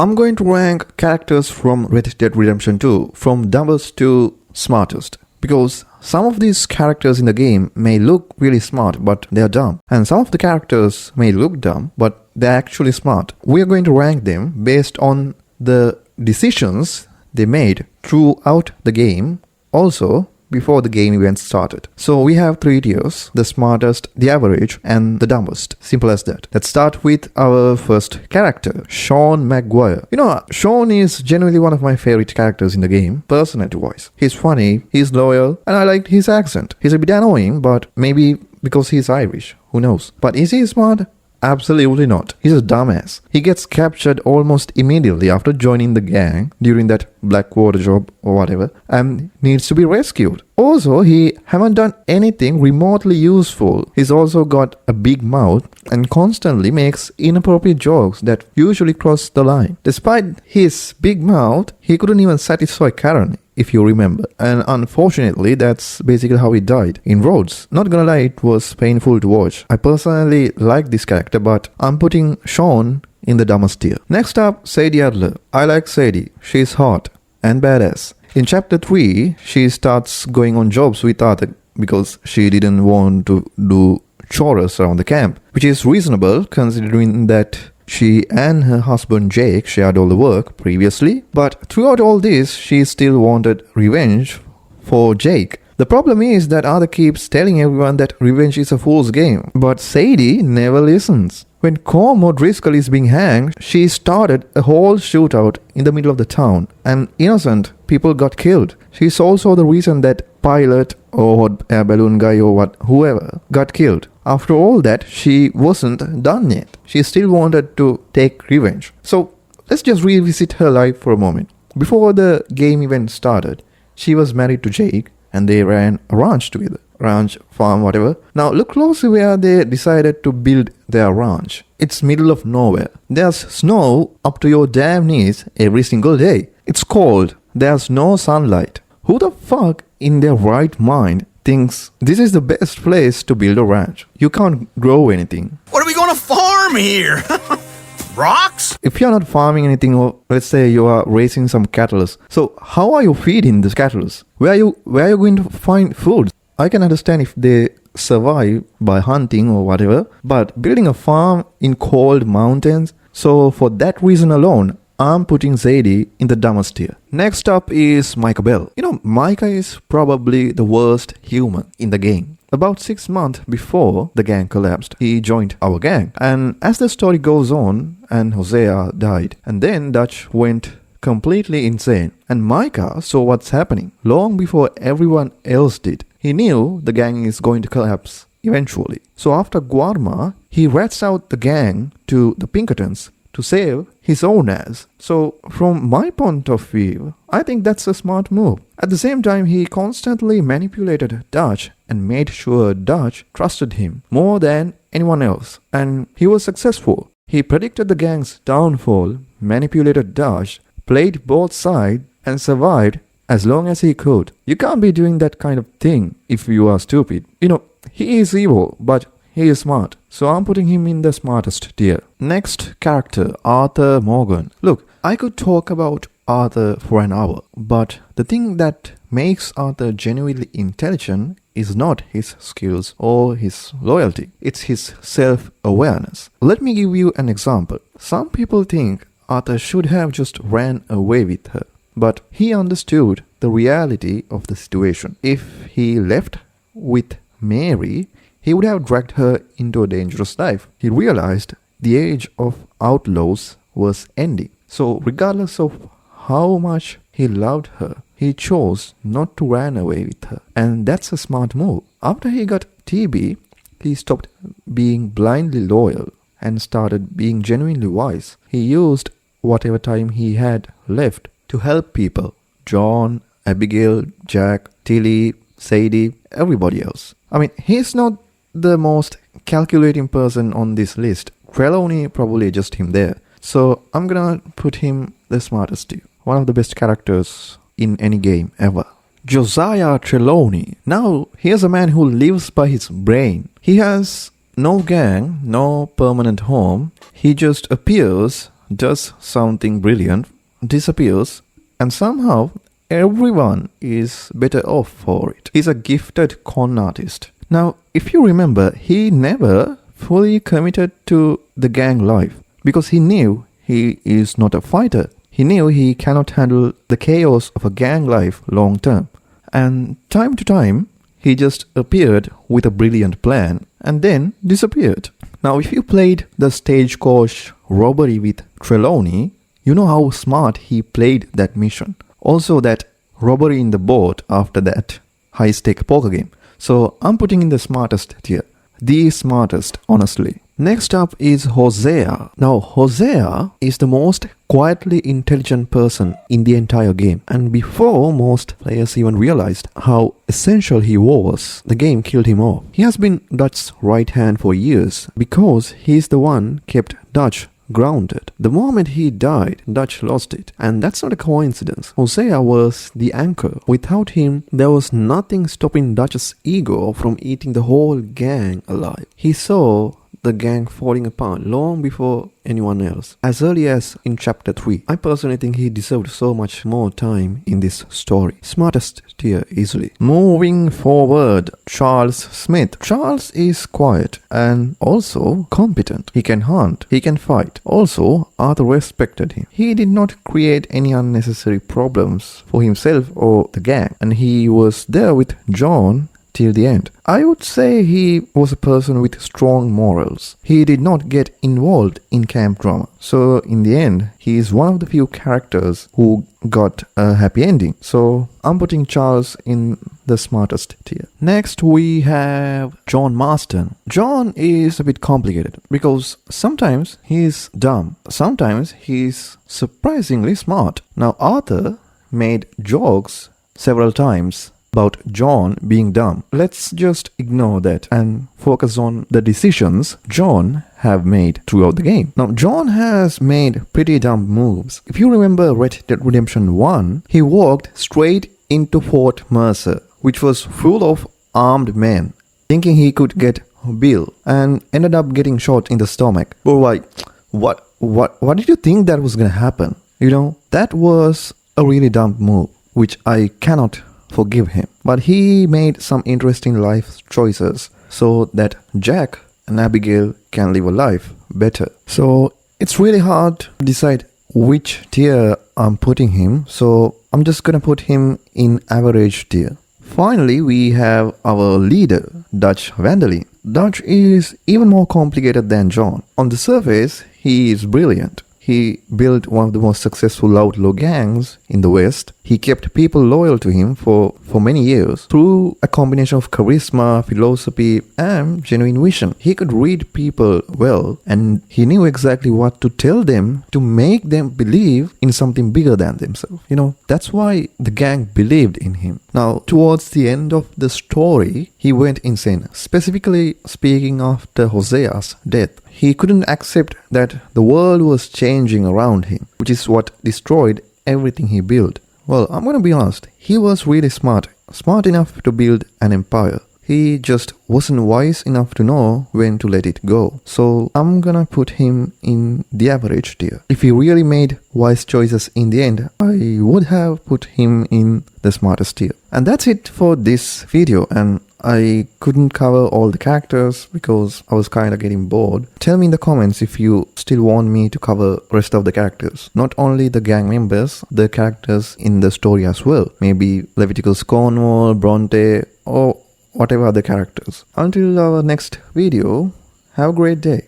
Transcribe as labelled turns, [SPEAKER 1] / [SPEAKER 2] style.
[SPEAKER 1] I'm going to rank characters from Red Dead Redemption 2 from dumbest to smartest. Because some of these characters in the game may look really smart, but they're dumb. And some of the characters may look dumb, but they're actually smart. We are going to rank them based on the decisions they made throughout the game, also before the game event started. So we have 3 tiers: the smartest, the average, and the dumbest. Simple as that. Let's start with our first character, Sean McGuire. Sean is genuinely one of my favorite characters in the game, personality-wise. He's funny, he's loyal, and I liked his accent. He's a bit annoying, but maybe because he's Irish. Who knows? But is he smart? Absolutely not. He's a dumbass. He gets captured almost immediately after joining the gang during that Blackwater job or whatever and needs to be rescued. Also, he haven't done anything remotely useful. He's also got a big mouth and constantly makes inappropriate jokes that usually cross the line. Despite his big mouth, he couldn't even satisfy Karen, if you remember. And unfortunately, that's basically how he died, in Rhodes. Not gonna lie, it was painful to watch. I personally like this character, but I'm putting Sean in the dumbest tier. Next up, Sadie Adler. I like Sadie. She's hot and badass. In chapter 3, she starts going on jobs with Arthur because she didn't want to do chores around the camp, which is reasonable considering that she and her husband Jake shared all the work previously, but throughout all this, she still wanted revenge for Jake. The problem is that Arthur keeps telling everyone that revenge is a fool's game, but Sadie never listens. When Corm O'Driscoll is being hanged, she started a whole shootout in the middle of the town, and innocent people got killed. She's also the reason that pilot or hot air balloon guy or whoever got killed. After all that, she wasn't done yet. She still wanted to take revenge. So let's just revisit her life for a moment. Before the game event started, she was married to Jake and they ran a ranch together. Ranch, farm, whatever. Now look closely where they decided to build their ranch. It's middle of nowhere. There's snow up to your damn knees every single day. It's cold. There's no sunlight. Who the fuck in their right mind thinks this is the best place to build a ranch? You can't grow anything.
[SPEAKER 2] What are we going to farm here? Rocks?
[SPEAKER 1] If you're not farming anything, or let's say you are raising some cattle, so how are you feeding these cattle? Where are you going to find food? I can understand if they survive by hunting or whatever, but building a farm in cold mountains, so for that reason alone, I'm putting Sadie in the dumbest tier. Next up is Micah Bell. Micah is probably the worst human in the game. About 6 months before the gang collapsed, he joined our gang. And as the story goes on, and Hosea died, and then Dutch went completely insane. And Micah saw what's happening long before everyone else did. He knew the gang is going to collapse eventually. So after Guarma, he rats out the gang to the Pinkertons to save his own ass. So from my point of view, I think that's a smart move. At the same time, he constantly manipulated Dutch and made sure Dutch trusted him more than anyone else. And he was successful. He predicted the gang's downfall, manipulated Dutch, played both sides, and survived as long as he could. You can't be doing that kind of thing if you are stupid. He is evil, but he is smart. So I'm putting him in the smartest tier. Next character, Arthur Morgan. Look, I could talk about Arthur for an hour, but the thing that makes Arthur genuinely intelligent is not his skills or his loyalty. It's his self-awareness. Let me give you an example. Some people think Arthur should have just ran away with her, but he understood the reality of the situation. If he left with Mary, he would have dragged her into a dangerous life. He realized the age of outlaws was ending. So regardless of how much he loved her, he chose not to run away with her. And that's a smart move. After he got TB, he stopped being blindly loyal and started being genuinely wise. He used whatever time he had left to help people. John, Abigail, Jack, Tilly, Sadie, everybody else. He's not the most calculating person on this list. Trelawny probably just him there. So I'm gonna put him the smartest too. One of the best characters in any game ever. Josiah Trelawny. Now, here's a man who lives by his brain. He has no gang, no permanent home. He just appears does something brilliant, disappears, and somehow everyone is better off for it. He's a gifted con artist. Now, if you remember, he never fully committed to the gang life because he knew he is not a fighter. He knew he cannot handle the chaos of a gang life long term. And time to time, he just appeared with a brilliant plan and then disappeared. Now, if you played the stagecoach robbery with Trelawny, you know how smart he played that mission. Also, that robbery in the boat after that high-stake poker game. So, I'm putting in the smartest tier. The smartest, honestly. Next up is Hosea. Now, Hosea is the most quietly intelligent person in the entire game. And before most players even realized how essential he was, the game killed him off. He has been Dutch's right hand for years because he's the one kept Dutch grounded. The moment he died, Dutch lost it. And that's not a coincidence. Hosea was the anchor. Without him, there was nothing stopping Dutch's ego from eating the whole gang alive. He saw the gang falling apart long before anyone else, as early as in chapter 3. I personally think he deserved so much more time in this story. Smartest tier easily. Moving forward, Charles Smith. Charles is quiet and also competent. He can hunt, he can fight. Also, Arthur respected him. He did not create any unnecessary problems for himself or the gang, and he was there with John till the end. I would say he was a person with strong morals. He did not get involved in camp drama. So in the end, he is one of the few characters who got a happy ending. So I'm putting Charles in the smartest tier. Next we have John Marston. John is a bit complicated because sometimes he's dumb. Sometimes he's surprisingly smart. Now Arthur made jokes several times about John being dumb. Let's just ignore that and focus on the decisions John have made throughout the game. Now, John has made pretty dumb moves. If you remember Red Dead Redemption 1, he walked straight into Fort Mercer, which was full of armed men, thinking he could get Bill, and ended up getting shot in the stomach. But like, what did you think that was gonna happen? You know, that was a really dumb move, which I cannot forgive him. But he made some interesting life choices so that Jack and Abigail can live a life better. So it's really hard to decide which tier I'm putting him. So I'm just gonna put him in average tier. Finally, we have our leader, Dutch Vanderleen. Dutch is even more complicated than John. On the surface, he is brilliant. He built one of the most successful outlaw gangs in the West. He kept people loyal to him for many years through a combination of charisma, philosophy, and genuine vision. He could read people well, and he knew exactly what to tell them to make them believe in something bigger than themselves. You know, that's why the gang believed in him. Now, towards the end of the story, he went insane. Specifically speaking, after Hosea's death, he couldn't accept that the world was changing around him, which is what destroyed everything he built. Well, I'm gonna be honest, he was really smart enough to build an empire. He just wasn't wise enough to know when to let it go. So I'm gonna put him in the average tier. If he really made wise choices in the end, I would have put him in the smartest tier. And that's it for this video, and I couldn't cover all the characters because I was kind of getting bored. Tell me in the comments if you still want me to cover rest of the characters. Not only the gang members, the characters in the story as well. Maybe Leviticus Cornwall, Bronte, or whatever other characters. Until our next video, have a great day.